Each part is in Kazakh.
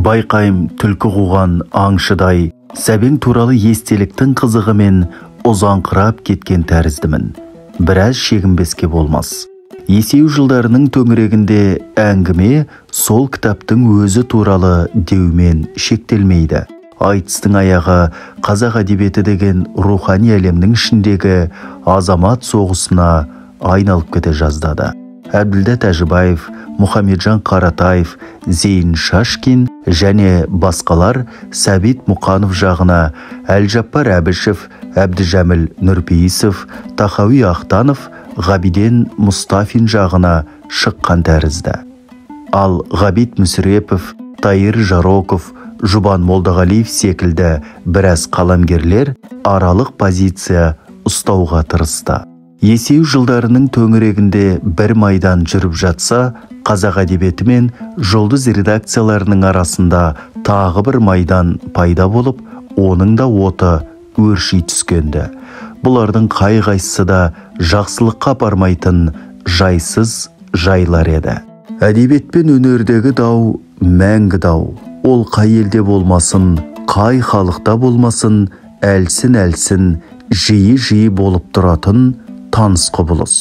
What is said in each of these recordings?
Байқайым түлкі қуған аңшыдай, сәбең туралы естеліктің қызығымен ұзаңқырап кеткен тәріздімін. Біраз шегінбеске болмас. Есеу жылдарының төңірегінде әңгіме сол кітаптың өзі туралы деумен шектелмейді. Айтыстың аяғы қазақ әдебиеті деген рухани әлемнің ішіндегі азамат соғысына айналып кете жаздады. Әбділда Тәжібаев, Мұхамеджан Қаратаев, Зейін Шашкин және басқалар Сәбит Мұқанов жағына, Әлжаппар Әбішев, Әбдіжәміл Нұрпейісов, Тахауи Ақтанов, Ғабиден Мұстафин жағына шыққан тәрізді. Ал Ғабит Мүсірепов, Тайыр Жароков, Жұбан Молдағалиев секілді біраз қаламгерлер аралық позиция ұстауға тырысты. Есеу жылдарының төңірегінде бір майдан жүріп жатса, қазақ әдебиеті мен жұлдыз редакцияларының арасында тағы бір майдан пайда болып, оның да оты өрши түскенді. Бұлардың қай-қайсысы да жақсылыққа апармайтын жайсыз жайлар еді. Әдебиет пен өнердегі дау мәңгі дау. Ол қай елде болмасын, қай халықта болмасын, әлсін-әлсін, жиі-жиі болып тұратын таныс құбылыс.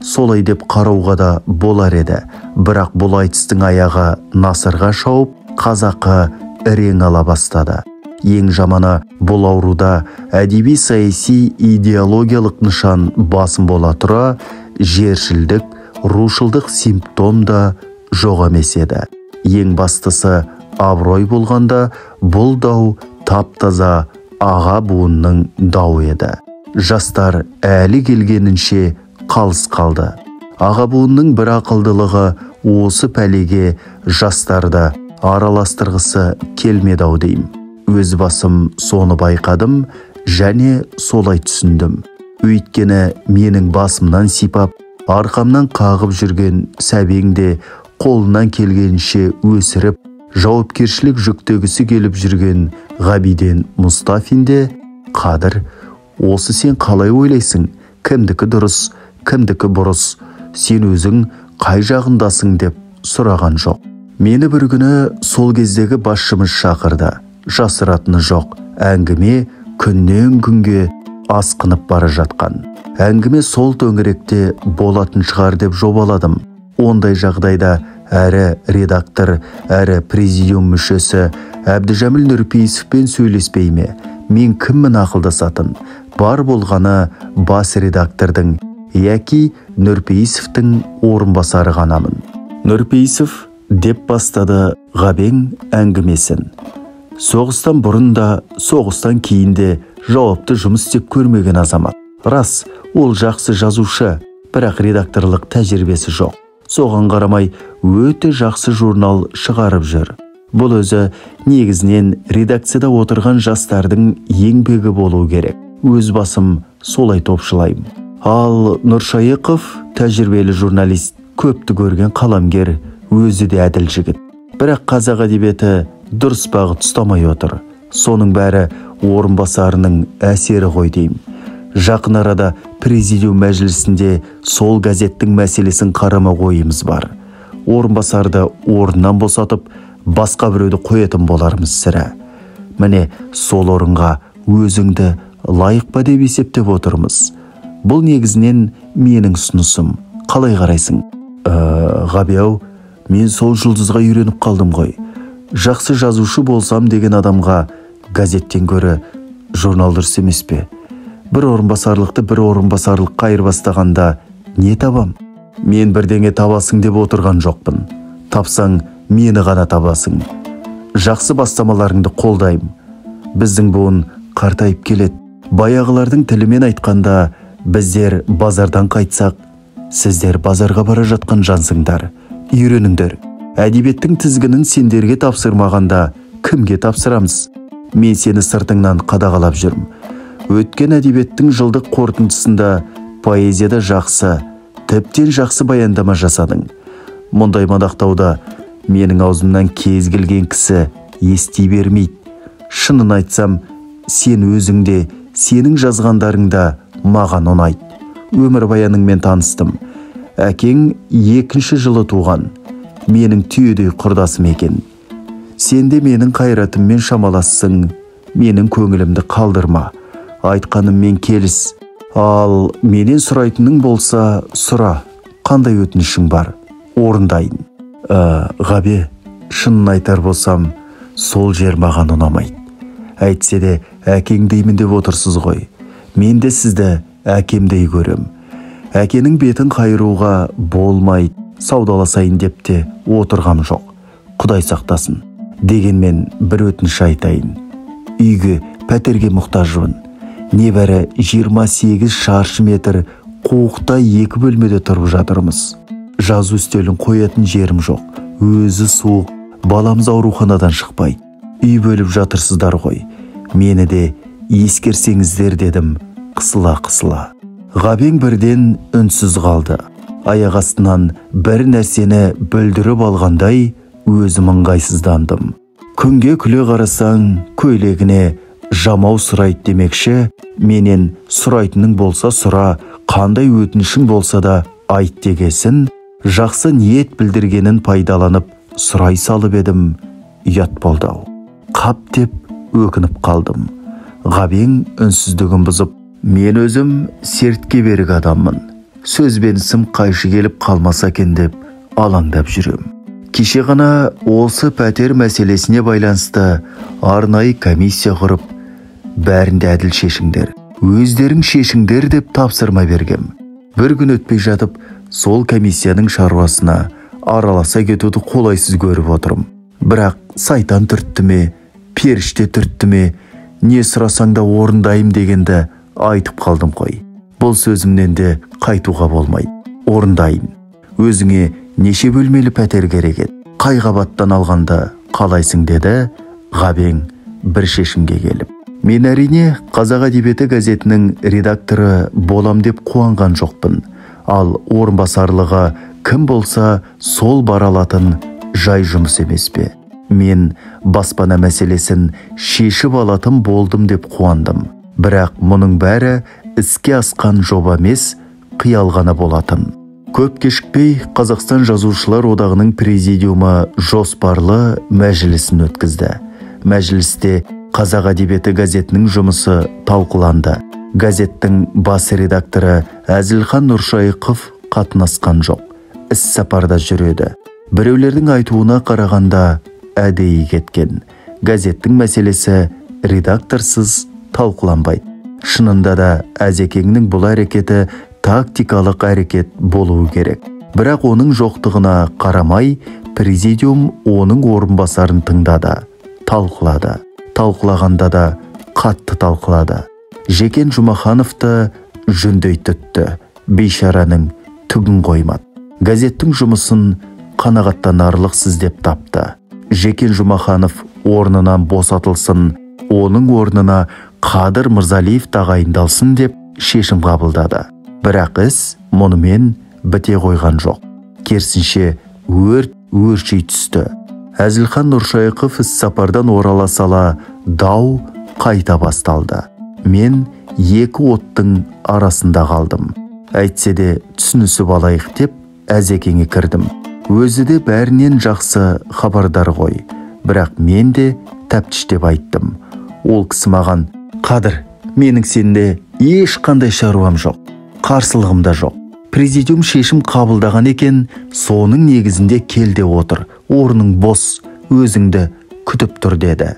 Солай деп қарауға да болар еді. Бірақ бұл айтыстың аяғы насырға шауып, қазақы ірең ала бастады. Ең жаманы бұл ауруда әдеби саяси идеологиялық нышан басым бола тұра, жершілдік, рушылдық симптом да жоқ емес еді. Ең бастысы абырой болғанда бұл дау тап-таза аға буынның дауы еді. Жастар әлі келгенінше қалыс қалды. Аға буынның бір ақылдылығы осы пәлеге жастарды араластырғысы келмеді-ау деймін. Өз басым соны байқадым және солай түсіндім. Өйткені менің басымнан сипап, арқамнан қағып жүрген сәбеңде қолынан келгенше өсіріп, жауапкершілік жүктегісі келіп жүрген Ғабиден Мұстафинде, Қадыр, осы сен қалай ойлайсың? Кімдікі дұрыс, кімдікі бұрыс? Сен өзің қай жағындасың деп сұраған жоқ. Мені бір күні сол кездегі басшымыз шақырды. Жасыратыны жоқ. Әңгіме күннен күнге асқынып бара жатқан. Әңгіме сол төңіректе болатын шығар деп жобаладым. Ондай жағдайда әрі редактор, әрі президиум мүшесі Әбдіжәміл Нұрпейісовпен сөйлеспей ме? Мен кіммін ақылдасатын? Бар болғаны бас редактордың, яки Нұрпейісовтің орынбасары ғанамын. Нұрпейісов деп бастады Ғабең әңгімесін. Соғыстан бұрын да, соғыстан кейін де жауапты жұмыс істеп көрмеген азамат. Рас, ол жақсы жазушы, бірақ редакторлық тәжірибесі жоқ. Соған қарамай өте жақсы журнал шығарып жүр. Бұл өзі негізінен редакцияда отырған жастардың еңбегі болу керек. Өз басым солай топшылаймын. Ал Нұршайықов тәжірибелі журналист, көпті көрген қаламгер, өзі де әділ жігіт. Бірақ қазақ әдебиеті дұрыс бағыт ұстамай отыр. Соның бәрі орынбасарының әсері ғой деймін. Жақын арада президиум мәжілісінде сол газеттің мәселесін қарамақ ойымыз бар. Орынбасарды орнынан босатып, басқа біреуді қоятын болармыз сірә. Міне сол орынға өзіңді лайық па деп есептеп отырмыз. Бұл негізінен менің ұсынысым. Қалай қарайсың? Ғабияу, мен сол жұлдызға үйреніп қалдым ғой. Жақсы жазушы болсам деген адамға газеттен көрі журнал дұрыс емес пе? Бір орынбасарлықты бір орынбасарлыққа айырбастағанда не табам? Мен бірдеңе табасың деп отырған жоқпын. Тапсаң мені ғана табасың. Жақсы бастамаларыңды қолдаймын. Біздің буын қартайып келеді. Баяғылардың тілімен айтқанда, біздер базардан қайтсақ, сіздер базарға бара жатқан жансыңдар. Үйреніңдер. Әдебиеттің тізгінін сендерге тапсырмағанда кімге тапсырамыз? Мен сені сыртыңнан қадағалап жүрмін. Өткен әдебиеттің жылдық қорытындысында поэзияда жақсы, тіптен жақсы баяндама жасадың. Мұндай мадақтауда менің аузымнан кез келген кісі ести бермейді. Шынын айтсам, сен өзіңде, сенің жазғандарыңда маған ұнайды. Өмір баяныңмен таныстым. Әкең 2-ші жылы туған. Менің түйедей құрдасым екен. Сен де менің қайратыммен шамалассың, менің көңілімді қалдырма. Айтқаныммен келіс. Ал менен сұрайтының болса, сұра. Қандай өтінішің бар? Орындайын. Ғабе, шынын айтар болсам, сол жер маған ұнамайды. Әйтсе де әкең деймін деп отырсыз ғой. Мен де сізді әкемдей көрем. Әкенің бетін қайыруға болмайды, саудаласайын деп те отырғам жоқ. Құдай сақтасын. Дегенмен бір өтініш айтайын. Үйге, пәтерге мұқтажбын. Небәрі 28 шаршы метр қуықта 2 бөлмеде тұрып жатырмыз. Жазу үстелін қоятын жерім жоқ. Өзі суық, баламыз ауруханадан шықпайды. Үй бөліп жатырсыздар ғой. Мені де ескерсеңіздер дедім, қысыла-қысыла. Ғабең бірден үнсіз қалды. Аяқ астынан бір нәрсені бүлдіріп алғандай өзім ыңғайсыздандым. Күнге күле қарасаң, көйлегіне жамау сұрайды демекші, менен сұрайтының болса сұра, қандай өтінішің болса да айт дегесін, жақсы ниет білдіргенін пайдаланып сұрай салып едім, ұят болды ау. Қап деп өкініп қалдым. Ғабең үнсіздігін бұзып, мен өзім сертке берік адаммын. Сөзбен ісім қайшы келіп қалмаса екен деп алаңдап жүрем. Кеше ғана осы пәтер мәселесіне байланысты арнайы комиссия құрып, бәрінде әділ шешіңдер, өздерің шешіңдер деп тапсырма бергем. Бір күн өтпей жатып, сол комиссияның шаруасына араласа кетуді қолайсыз көріп отырым. Бірақ сайтан түртті ме, періште түртті ме, не сұрасаң да орындайым дегенді айтып қалдым қой. Бұл сөзімнен де қайтуға болмайды. Орындайын. Өзіңе неше бөлмелі пәтер керек еді? Қай қабаттан алғанды қалайсың деді Ғабең бір шешімге келіп. Мен әрине Қазақ әдебиеті газетінің редакторы болам деп қуанған жоқпын. Ал орынбасарлығы кім болса сол бара алатын жай жұмыс емес пе? Мен баспана мәселесін шешіп алатын болдым деп қуандым. Бірақ мұның бәрі іске асқан жоба емес, қиял ғана болатын. Көп кешікпей Қазақстан Жазушылар Одағының президиумы жоспарлы мәжілісін өткізді. Мәжілісте Қазақ әдебиеті газетінің жұмысы талқыланды. Газеттің бас редакторы Әзілхан Нұршайықов қатынасқан жоқ. Іс сапарда жүреді. Біреулердің айтуына қарағанда әдейі кеткен. Газеттің мәселесі редакторсыз талқыланбайды. Шынында да Әзекеңнің бұл әрекеті тактикалық әрекет болуы керек. Бірақ оның жоқтығына қарамай, президиум оның орынбасарын тыңдады, талқылады. Талқылағанда да қатты талқылады. Жекен Жұмахановты жүндей түтті. Бейшараның түгін қоймады. Газеттің жұмысын қанағаттанарлықсыз деп тапты. Жекен Жұмаханов орнынан босатылсын, оның орнына Қадыр Мырзалиев тағайындалсын деп шешім қабылдады. Бірақ іс мұнымен біте қойған жоқ. Керісінше өрши түсті. Әзілхан Нұршайықов іс сапардан орала сала дау қайта басталды. Мен екі оттың арасында қалдым. Әйтсе де түсінісіп алайық деп Әзекеңе кірдім. Өзі де бәрінен жақсы хабардар ғой. Бірақ мен де тәптіштеп айттым. Ол кісі маған: Қадыр, менің сенде ешқандай шаруам жоқ, қарсылығым да жоқ. Президиум шешім қабылдаған екен, соның негізінде келде отыр, орның бос, өзіңді күтіп тұр деді.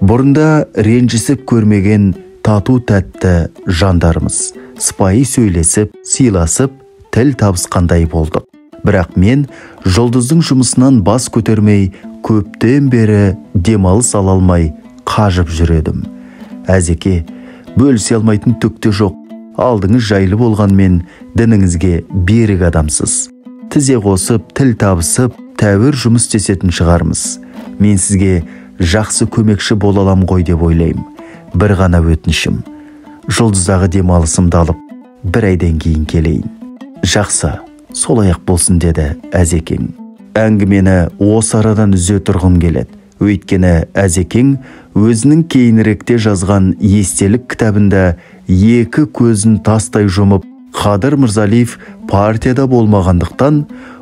Бұрында ренжісіп көрмеген тату тәтті жандарымыз сыпайы сөйлесіп, сыйласып, тіл табысқандай болдық. Бірақ мен жұлдыздың жұмысынан бас көтермей, көптен бері демалыс ала алмай қажып жүредім. Әзеке, бөлісе алмайтын түкте жоқ. Алдыңыз жайлы болғанмен дініңізге берік адамсыз. Тізе қосып, тіл табысып, тәуір жұмыс істесетін шығармыз. Мен сізге жақсы көмекші бола алам ғой деп ойлаймын. Бір ғана өтінішім: жұлдыздағы демалысымды алып, бір айдан кейін келейін. Жақсы, солай-ақ болсын деді Әзекең. Әңгімені осы арадан үзе тұрғым келеді. Өйткені Әзекең өзінің кейініректе жазған естелік кітабында екі көзін тастай жұмып, Қадыр Мырзалиев партияда болмағандықтан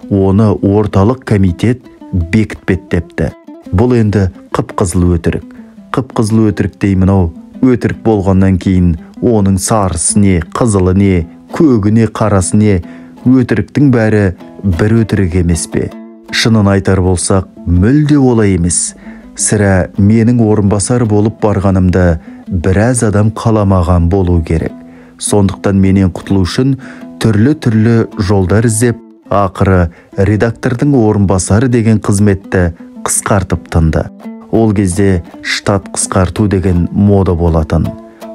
оны орталық комитет бекітпеді депті. Бұл енді қып-қызыл өтірік. Қып-қызыл өтірік деймін-ау. Өтірік болғаннан кейін оның сарысы не, қызылы не, көгі не, қарасы не, өтіріктің бәрі бір өтірік емес пе? Шынын айтар болсақ, мүлде олай емес. Сірә менің орынбасар болып барғанымды біраз адам қаламаған болу керек. Сондықтан менен құтылу үшін түрлі жолдар іздеп, ақыры редактордың орынбасары деген қызметті қысқартып тынды. Ол кезде штат қысқарту деген мода болатын.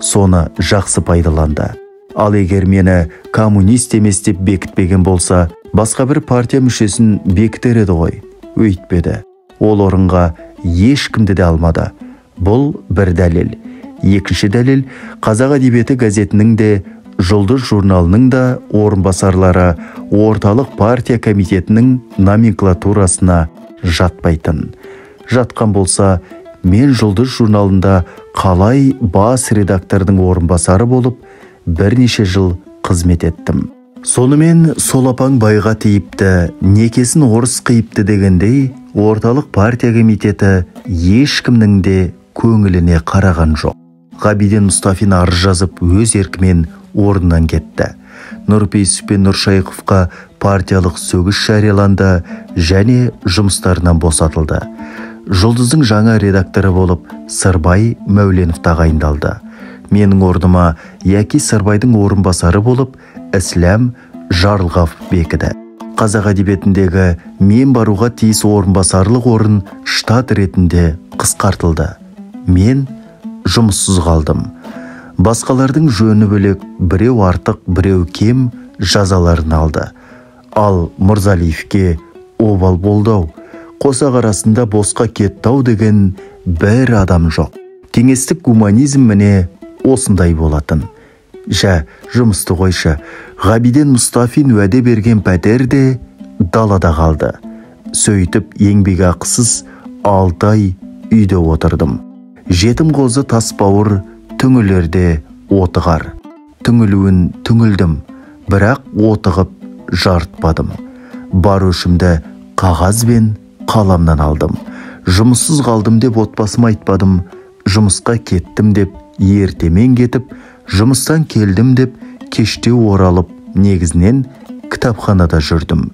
Соны жақсы пайдаланды. Ал егер мені коммунист емес деп бекітпеген болса, басқа бір партия мүшесін бекітер еді ғой. Өйтпеді. Ол орынға ешкімді де алмады. Бұл бір дәлел. Екінші дәлел, Қазақ әдебиеті газетінің де, Жұлдыз журналының да орынбасарлары орталық партия комитетінің номенклатурасына жатпайтын. Жатқан болса, мен Жұлдыз журналында қалай бас редактордың орынбасары болып бірнеше жыл қызмет еттім. Сонымен солапаң байға тиіпті, некесін орыс қиыпты дегендей, орталық партия комитеті ешкімнің де көңіліне қараған жоқ. Ғабиден Мұстафин арыз жазып өз еркімен орнынан кетті. Нұрпейісов пен Нұршайықовқа партиялық сөгіс жарияланды және жұмыстарынан босатылды. Жұлдыздың жаңа редакторы болып Сырбай Мәуленов тағайындалды. Менің орныма Яки Сырбайдың орынбасары болып Ісләм Жарылғапов бекіді. Қазақ әдебиетіндегі мен баруға тиіс орынбасарлық орын штат ретінде қысқартылды. Мен жұмыссыз қалдым. Басқалардың жөні бөлек, біреу артық, біреу кем жазаларын алды. Ал Мырзалиевке обал болдау, қосақ арасында босқа кеттау деген бір адам жоқ. Кеңестік гуманизм міне осындай болатын. Жә, жұмысты қойшы. Ғабиден Мұстафин уәде берген пәтер де далада қалды. Сөйтіп еңбек ақысыз 6 ай үйде отырдым. Жетім қозы тасбауыр, түңілерде отығар. Түңілуін түңілдім, бірақ отығып жартпадым. Бар өшімді қағаз бен қаламнан алдым. Жұмыссыз қалдым деп отбасыма айтпадым. Жұмысқа кеттім деп ертемен кетіп, жұмыстан келдім деп кештеу оралып, негізінен кітапханада жүрдім.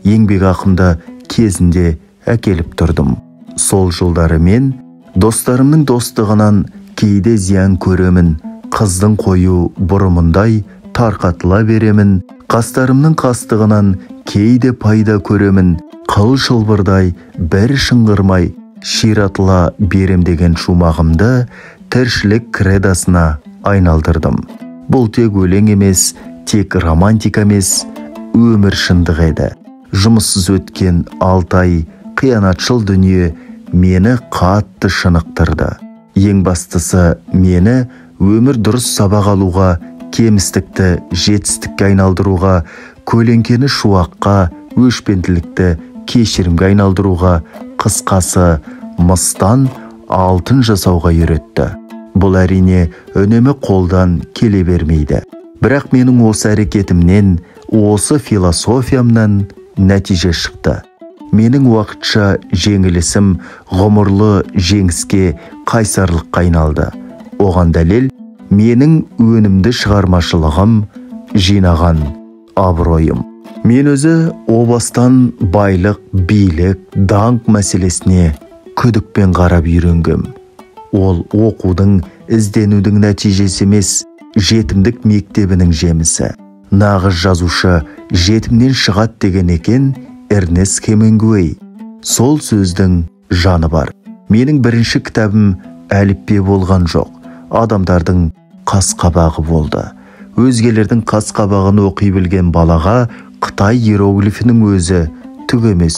Еңбек ақымды кезінде әкеліп тұрдым. Сол жылдары мен достарымның достығынан кейде зиян көремін. Қыздың қою бұрымындай тарқатыла беремін. Қастарымның қастығынан кейде пайда көремін. Қыл шылбырдай бір шыңғырмай ширатыла берем деген шумағымды тіршілік кредасына айналдырдым. Бұл тек өлең емес, тек романтика емес, өмір шындық еді. Жұмыссыз өткен 6 ай қиянатшыл дүние мені қатты шынықтырды. Ең бастысы мені өмір дұрыс сабақ алуға, кемістікті жетістікке айналдыруға, көлеңкені шуаққа, өшпенділікті кешірімге айналдыруға, қысқасы мыстан алтын жасауға үйретті. Бұл әрине үнемі қолдан келе бермейді. Бірақ менің осы әрекетімнен, осы философиямнан нәтиже шықты. Менің уақытша жеңілісім ғұмырлы жеңіске, қайсарлыққа айналды. Оған дәлел менің өнімді шығармашылығым, жинаған абыройым. Мен өзі о бастан байлық, билік, даңқ мәселесіне күдікпен қарап үйренгем. Ол оқудың, ізденудің нәтижесі емес, жетімдік мектебінің жемісі. Нағыз жазушы жетімнен шығады деген екен Эрнест Хемингуэй. Сол сөздің жаны бар. Менің бірінші кітабым әліппе болған жоқ. Адамдардың қас-қабағы болды. Өзгелердің қас-қабағын оқи білген балаға Қытай иероглифінің өзі түк емес.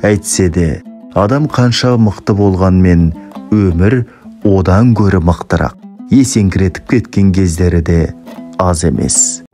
Әйтсе де, адам қанша мықты болғанмен, өмір одан гөрі мықтырақ. Есеңгіретіп кеткен кездері де аз емес.